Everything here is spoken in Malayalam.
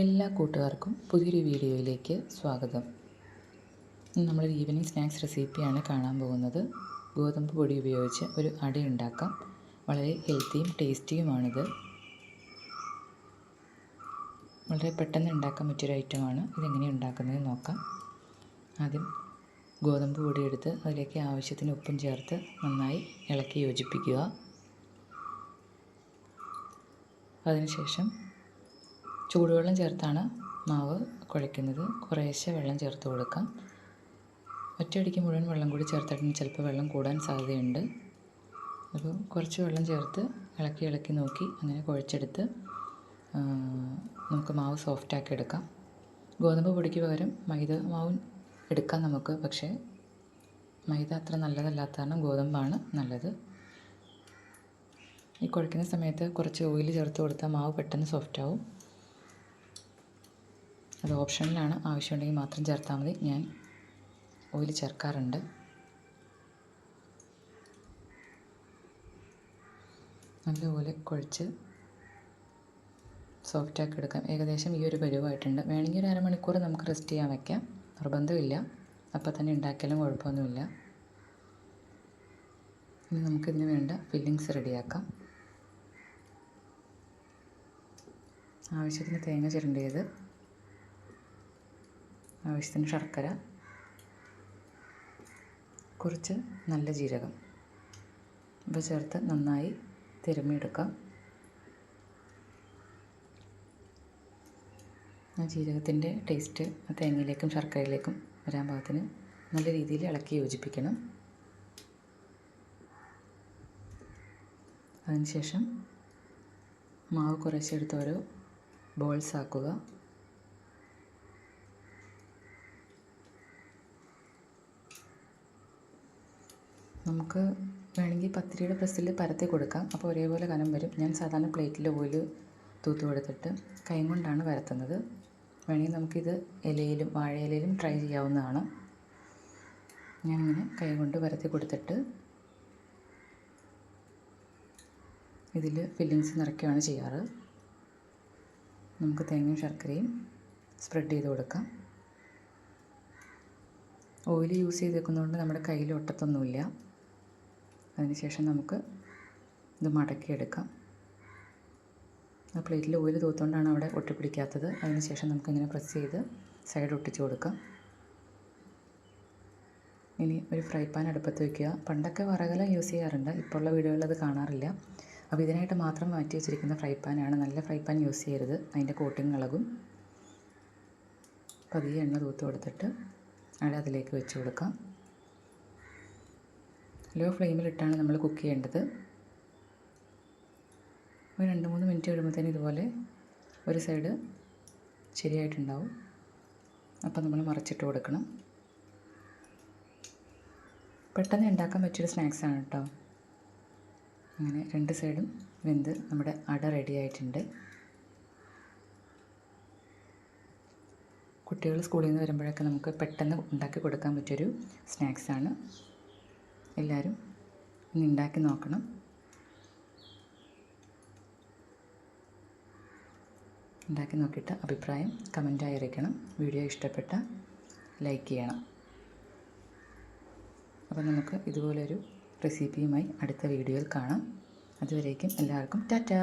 എല്ലാ കൂട്ടുകാർക്കും പുതിയൊരു വീഡിയോയിലേക്ക് സ്വാഗതം. ഇന്ന് നമ്മളൊരു ഈവനിങ് സ്നാക്സ് റെസിപ്പിയാണ് കാണാൻ പോകുന്നത്. ഗോതമ്പ് പൊടി ഉപയോഗിച്ച് ഒരു അട ഉണ്ടാക്കാം. വളരെ ഹെൽത്തിയും ടേസ്റ്റിയുമാണിത്. വളരെ പെട്ടെന്ന് ഉണ്ടാക്കാൻ പറ്റിയൊരു ഐറ്റമാണ്. ഇതെങ്ങനെ ഉണ്ടാക്കുന്നത് നോക്കാം. ആദ്യം ഗോതമ്പ് പൊടി എടുത്ത് അതിലേക്ക് ആവശ്യത്തിന് ഉപ്പും ചേർത്ത് നന്നായി ഇളക്കി യോജിപ്പിക്കുക. അതിനുശേഷം ചൂടുവെള്ളം ചേർത്താണ് മാവ് കുഴയ്ക്കുന്നത്. കുറേശ്ശെ വെള്ളം ചേർത്ത് കൊടുക്കാം. ഒറ്റയടിക്ക് മുഴുവൻ വെള്ളം കൂടി ചേർത്തിട്ട് ചിലപ്പോൾ വെള്ളം കൂടാൻ സാധ്യതയുണ്ട്. അപ്പോൾ കുറച്ച് വെള്ളം ചേർത്ത് ഇളക്കി നോക്കി അങ്ങനെ കുഴച്ചെടുത്ത് നമുക്ക് മാവ് സോഫ്റ്റാക്കി എടുക്കാം. ഗോതമ്പ് പൊടിക്ക് പകരം മൈദ മാവും എടുക്കാം നമുക്ക്. പക്ഷേ മൈദ അത്ര നല്ലതല്ലാത്ത കാരണം ഗോതമ്പാണ് നല്ലത്. ഈ കുഴയ്ക്കുന്ന സമയത്ത് കുറച്ച് ഓയിൽ ചേർത്ത് കൊടുത്താൽ മാവ് പെട്ടെന്ന് സോഫ്റ്റാവും. അത് ഓപ്ഷനിലാണ്, ആവശ്യമുണ്ടെങ്കിൽ മാത്രം ചേർത്താൽ മതി. ഞാൻ ഓയിൽ ചേർക്കാറുണ്ട്. നല്ലപോലെ കുഴച്ച് സോഫ്റ്റാക്കി എടുക്കാം. ഏകദേശം ഈ ഒരു പരുവമായിട്ടുണ്ട്. വേണമെങ്കിൽ ഒരു അരമണിക്കൂർ നമുക്ക് റെസ്റ്റ് ചെയ്യാൻ വയ്ക്കാം. നിർബന്ധമില്ല, അപ്പോൾ തന്നെ ഉണ്ടാക്കിയാലും കുഴപ്പമൊന്നുമില്ല. ഇനി നമുക്കിതിന് വേണ്ട ഫില്ലിങ്സ് റെഡിയാക്കാം. ആവശ്യത്തിന് തേങ്ങ ചിരണ്ടിയത്, ആവശ്യത്തിന് ശർക്കര, കുറച്ച് നല്ല ജീരകം ഇവ ചേർത്ത് നന്നായി തിരുമ്മിയെടുക്കാം. ആ ജീരകത്തിൻ്റെ ടേസ്റ്റ് ആ തേങ്ങയിലേക്കും ശർക്കരയിലേക്കും വരാൻ പാകത്തിന് നല്ല രീതിയിൽ ഇളക്കി യോജിപ്പിക്കണം. അതിനുശേഷം മാവ് കുറച്ചെടുത്ത് ഓരോ ബോൾസ് ആക്കുക. നമുക്ക് വേണമെങ്കിൽ പത്തിരിയുടെ പ്രസ്സിൽ പരത്തി കൊടുക്കാം. അപ്പോൾ ഒരേപോലെ കനം വരും. ഞാൻ സാധാരണ പ്ലേറ്റിൽ ഓയിൽ തൂത്ത് കൊടുത്തിട്ട് കൈ കൊണ്ടാണ് പരത്തുന്നത്. വേണമെങ്കിൽ നമുക്കിത് ഇലയിലും വാഴയിലയിലും ട്രൈ ചെയ്യാവുന്നതാണ്. ഞാനിങ്ങനെ കൈ കൊണ്ട് പരത്തി കൊടുത്തിട്ട് ഇതിൽ ഫില്ലിങ്സ് നിറയ്ക്കുകയാണ് ചെയ്യാറ്. നമുക്ക് തേങ്ങയും ശർക്കരയും സ്പ്രെഡ് ചെയ്ത് കൊടുക്കാം. ഓയിൽ യൂസ് ചെയ്തേക്കുന്നതുകൊണ്ട് നമ്മുടെ കയ്യിൽ ഒട്ടത്തൊന്നുമില്ല. അതിനുശേഷം നമുക്ക് ഇത് മടക്കിയെടുക്കാം. ആ പ്ലേറ്റിൽ ഓയിൽ തൂത്തുകൊണ്ടാണ് അവിടെ ഒട്ടിപ്പിടിക്കാത്തത്. അതിനുശേഷം നമുക്കിങ്ങനെ പ്രസ് ചെയ്ത് സൈഡ് ഒട്ടിച്ച് കൊടുക്കാം. ഇനി ഒരു ഫ്രൈ പാൻ അടുപ്പത്ത് വയ്ക്കുക. പണ്ടൊക്കെ വിറകെല്ലാം യൂസ് ചെയ്യാറുണ്ട്, ഇപ്പോൾ ഉള്ള വീടുകളിൽ അത് കാണാറില്ല. അപ്പോൾ ഇതിനായിട്ട് മാത്രം മാറ്റി വെച്ചിരിക്കുന്ന ഫ്രൈ പാനാണ്. നല്ല ഫ്രൈ പാൻ യൂസ് ചെയ്യരുത്, അതിൻ്റെ കോട്ടിങ് ഇളകും. പതിയെ എണ്ണ തൂത്ത് കൊടുത്തിട്ട് അട അതിലേക്ക് വെച്ച് കൊടുക്കാം. ലോ ഫ്ലെയിമിലിട്ടാണ് നമ്മൾ കുക്ക് ചെയ്യേണ്ടത്. ഒരു 2-3 മിനിറ്റ് കഴിയുമ്പോഴത്തേനും ഇതുപോലെ ഒരു സൈഡ് ശരിയായിട്ടുണ്ടാവും. അപ്പോൾ നമ്മൾ മറിച്ചിട്ട് കൊടുക്കണം. പെട്ടെന്ന് ഉണ്ടാക്കാൻ പറ്റിയൊരു സ്നാക്സാണ് കേട്ടോ. അങ്ങനെ 2 സൈഡും വെന്ത് നമ്മുടെ അട റെഡി ആയിട്ടുണ്ട്. കുട്ടികൾ സ്കൂളിൽ നിന്ന് വരുമ്പോഴൊക്കെ നമുക്ക് പെട്ടെന്ന് ഉണ്ടാക്കി കൊടുക്കാൻ പറ്റിയൊരു സ്നാക്സാണ്. എല്ലാവരും ഇന്ന് ഉണ്ടാക്കി നോക്കണം. ഉണ്ടാക്കി നോക്കിയിട്ട് അഭിപ്രായം കമൻറ്റായി അറിയിക്കണം. വീഡിയോ ഇഷ്ടപ്പെട്ട ലൈക്ക് ചെയ്യണം. അപ്പോൾ നമുക്ക് ഇതുപോലൊരു റെസിപ്പിയുമായി അടുത്ത വീഡിയോയിൽ കാണാം. അതുവരേക്കും എല്ലാവർക്കും ടാറ്റാ.